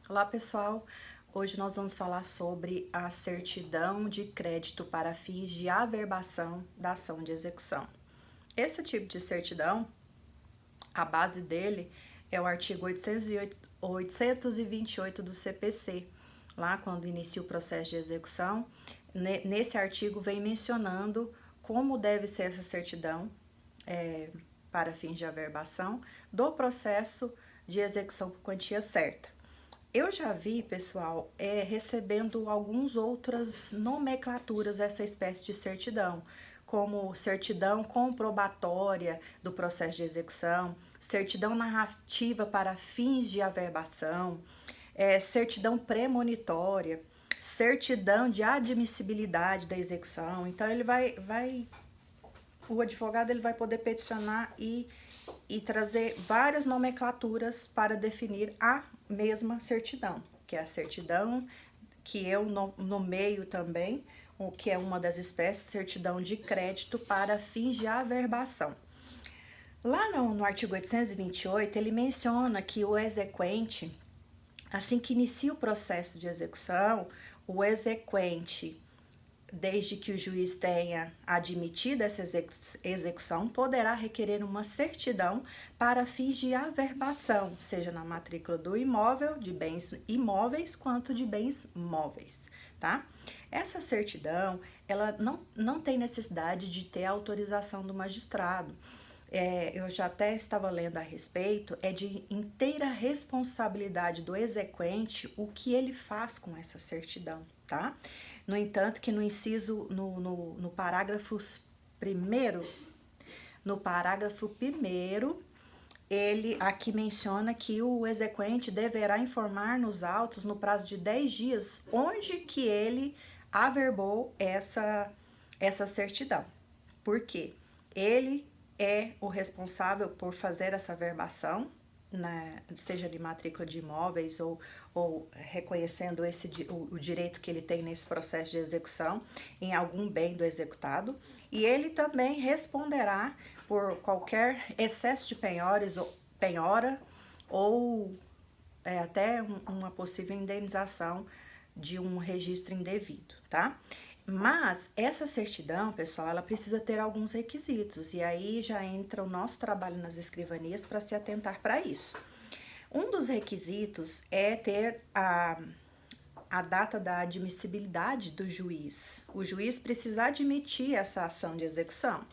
Olá pessoal, hoje nós vamos falar sobre a certidão de crédito para fins de averbação da ação de execução. Esse tipo de certidão, a base dele é o artigo 828 do CPC, lá quando inicia o processo de execução. Nesse artigo vem mencionando como deve ser essa certidão para fins de averbação do processo de execução por quantia certa. Eu já vi, pessoal, recebendo algumas outras nomenclaturas essa espécie de certidão, como certidão comprobatória do processo de execução, certidão narrativa para fins de averbação, certidão premonitória, certidão de admissibilidade da execução. Então, o advogado ele vai poder peticionar e trazer várias nomenclaturas para definir a mesma certidão, que é a certidão que eu nomeio também, o que é uma das espécies, certidão de crédito para fins de averbação. Lá no artigo 828, ele menciona que o exequente, assim que inicia o processo de execução, o exequente, desde que o juiz tenha admitido essa execução, poderá requerer uma certidão para fins de averbação, seja na matrícula do imóvel, de bens imóveis, quanto de bens móveis, tá? Essa certidão, ela não tem necessidade de ter autorização do magistrado. Eu já até estava lendo a respeito, é de inteira responsabilidade do exequente o que ele faz com essa certidão, tá? No entanto, que no inciso, no parágrafo primeiro, ele aqui menciona que o exequente deverá informar nos autos, no prazo de 10 dias, onde que ele averbou essa certidão. Por quê? Ele é o responsável por fazer essa averbação, né, seja de matrícula de imóveis ou reconhecendo o direito que ele tem nesse processo de execução em algum bem do executado, e ele também responderá por qualquer excesso de penhora ou até uma possível indenização de um registro indevido, tá? Mas essa certidão, pessoal, ela precisa ter alguns requisitos, e aí já entra o nosso trabalho nas escrivanias para se atentar para isso. Um dos requisitos é ter a data da admissibilidade do juiz. O juiz precisa admitir essa ação de execução.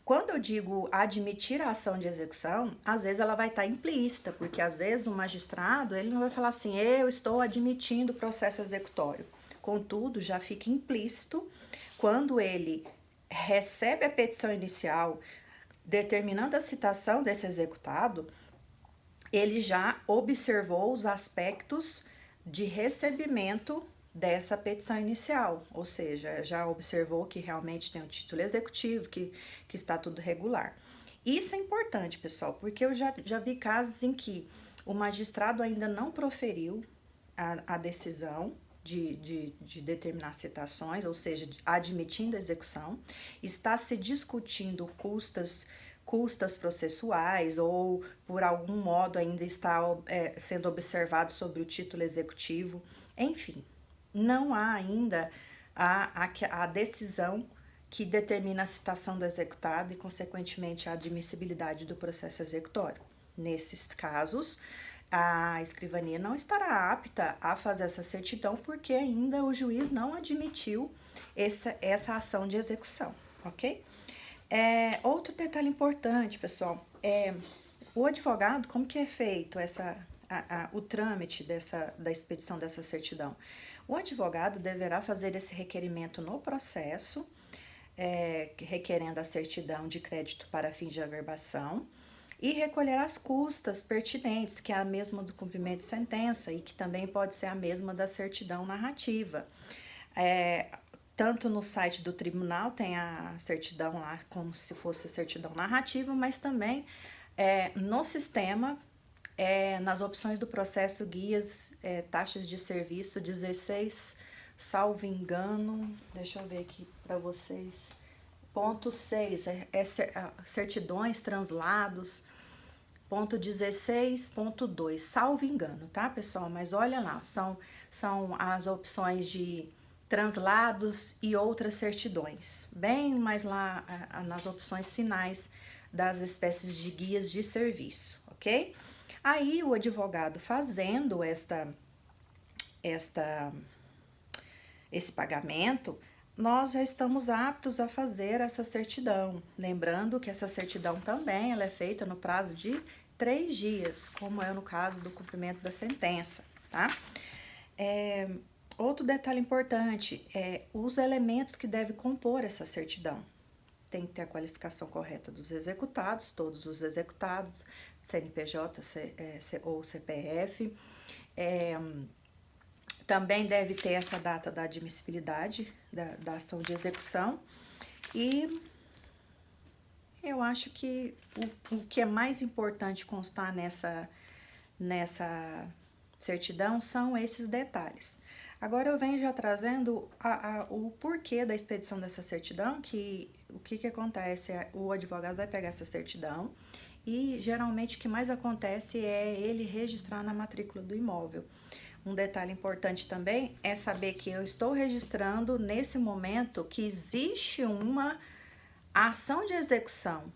Quando eu digo admitir a ação de execução, às vezes ela vai estar implícita, porque às vezes o magistrado ele não vai falar assim, eu estou admitindo o processo executório. Contudo, já fica implícito quando ele recebe a petição inicial determinando a citação desse executado, ele já observou os aspectos de recebimento dessa petição inicial, ou seja, já observou que realmente tem um título executivo, que está tudo regular. Isso é importante, pessoal, porque eu já vi casos em que o magistrado ainda não proferiu a decisão de determinar citações, ou seja, admitindo a execução, está se discutindo custas processuais ou por algum modo ainda está sendo observado sobre o título executivo, enfim, não há ainda a decisão que determina a citação do executado e, consequentemente, a admissibilidade do processo executório. Nesses casos, a escrivania não estará apta a fazer essa certidão porque ainda o juiz não admitiu essa ação de execução, ok? Outro detalhe importante, pessoal, o advogado, como que é feito o trâmite da expedição dessa certidão? O advogado deverá fazer esse requerimento no processo, requerendo a certidão de crédito para fins de averbação, e recolher as custas pertinentes, que é a mesma do cumprimento de sentença e que também pode ser a mesma da certidão narrativa. Tanto no site do tribunal tem a certidão lá como se fosse certidão narrativa, mas também no sistema, nas opções do processo, guias, taxas de serviço 16, salvo engano, deixa eu ver aqui para vocês, ponto 6, certidões, translados, 16.2, salvo engano, tá, pessoal? Mas olha lá, são as opções de translados e outras certidões, bem mais lá nas opções finais das espécies de guias de serviço, ok? Aí o advogado fazendo esse pagamento, nós já estamos aptos a fazer essa certidão. Lembrando que essa certidão também ela é feita no prazo de 3 dias, como é no caso do cumprimento da sentença, tá? Outro detalhe importante é os elementos que devem compor essa certidão. Tem que ter a qualificação correta dos executados, todos os executados, CNPJ ou CPF. Também deve ter essa data da admissibilidade da ação de execução. E eu acho que o que é mais importante constar nessa certidão são esses detalhes. Agora eu venho já trazendo o porquê da expedição dessa certidão, o que acontece? O advogado vai pegar essa certidão e geralmente o que mais acontece é ele registrar na matrícula do imóvel. Um detalhe importante também é saber que eu estou registrando nesse momento que existe uma ação de execução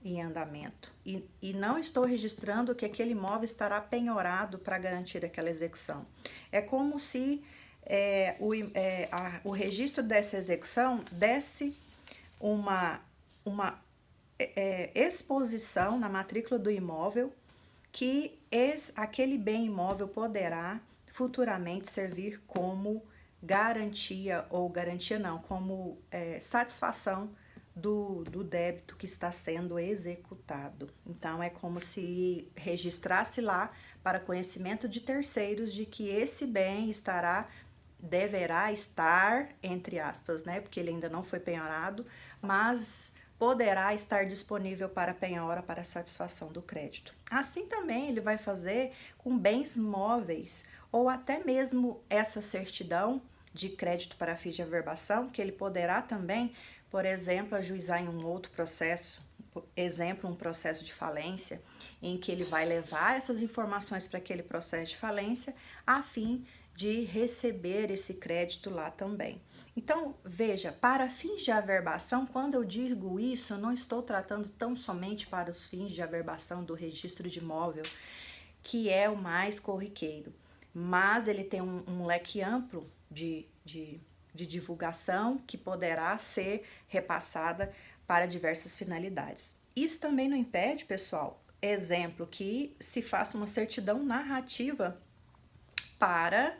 em andamento e não estou registrando que aquele imóvel estará penhorado para garantir aquela execução. É como se o registro dessa execução desse uma exposição na matrícula do imóvel que aquele bem imóvel poderá futuramente servir como garantia, ou garantia não, como satisfação do débito que está sendo executado. Então, é como se registrasse lá para conhecimento de terceiros de que esse bem deverá estar, entre aspas, né, porque ele ainda não foi penhorado, mas poderá estar disponível para penhora para satisfação do crédito. Assim também ele vai fazer com bens móveis ou até mesmo essa certidão de crédito para fins de averbação, que ele poderá também, por exemplo, ajuizar em um outro processo, exemplo, um processo de falência, em que ele vai levar essas informações para aquele processo de falência a fim de receber esse crédito lá também. Então, veja, para fins de averbação, quando eu digo isso, eu não estou tratando tão somente para os fins de averbação do registro de imóvel, que é o mais corriqueiro, mas ele tem um leque amplo de divulgação que poderá ser repassada para diversas finalidades. Isso também não impede, pessoal, exemplo, que se faça uma certidão narrativa para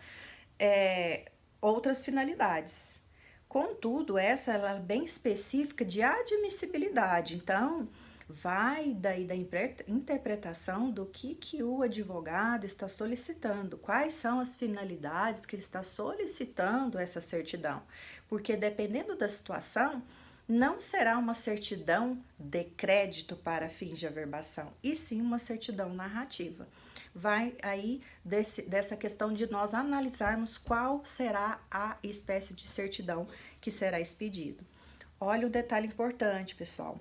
outras finalidades. Contudo, essa ela é bem específica de admissibilidade, então vai daí da interpretação do que o advogado está solicitando, quais são as finalidades que ele está solicitando essa certidão, porque dependendo da situação, não será uma certidão de crédito para fins de averbação, e sim uma certidão narrativa. Vai aí dessa questão de nós analisarmos qual será a espécie de certidão que será expedido. Olha o detalhe importante, pessoal.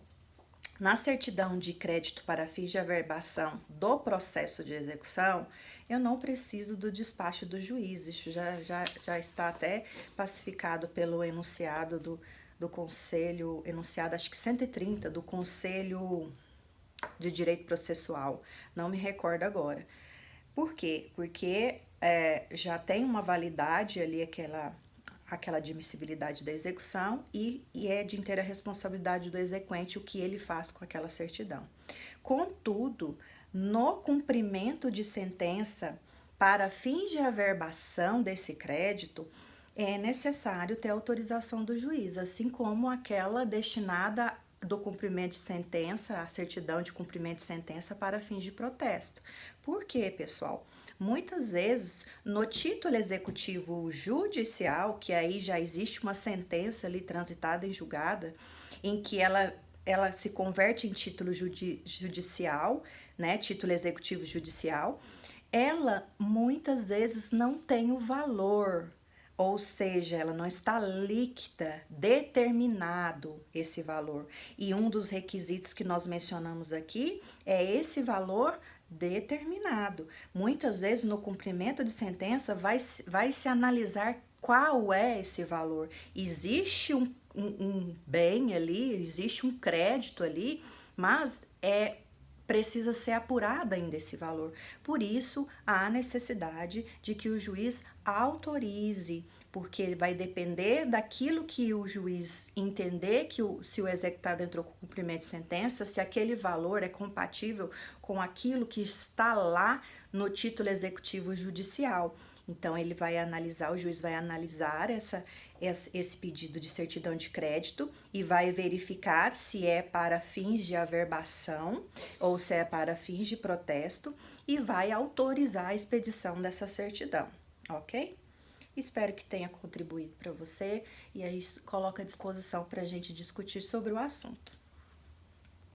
Na certidão de crédito para fins de averbação do processo de execução, eu não preciso do despacho do juiz. Isso já está até pacificado pelo enunciado do Conselho, enunciado acho que 130, do Conselho de Direito Processual. Não me recordo agora. Por quê? Porque já tem uma validade ali aquela admissibilidade da execução e é de inteira responsabilidade do exequente o que ele faz com aquela certidão. Contudo, no cumprimento de sentença para fins de averbação desse crédito, é necessário ter autorização do juiz, assim como aquela destinada do cumprimento de sentença, a certidão de cumprimento de sentença para fins de protesto. Por quê, pessoal? Muitas vezes, no título executivo judicial, que aí já existe uma sentença ali transitada em julgada, em que ela se converte em título judicial, né, título executivo judicial, ela muitas vezes não tem o valor ou seja, ela não está líquida, determinado esse valor. E um dos requisitos que nós mencionamos aqui é esse valor determinado. Muitas vezes no cumprimento de sentença vai se analisar qual é esse valor. Existe um bem ali, existe um crédito ali, mas precisa ser apurado ainda esse valor. Por isso, há necessidade de que o juiz autorize, porque vai depender daquilo que o juiz entender que se o executado entrou com cumprimento de sentença, se aquele valor é compatível com aquilo que está lá no título executivo judicial. Então, ele vai analisar, o juiz vai analisar esse pedido de certidão de crédito e vai verificar se é para fins de averbação ou se é para fins de protesto e vai autorizar a expedição dessa certidão, ok? Espero que tenha contribuído para você e aí coloco à disposição para a gente discutir sobre o assunto.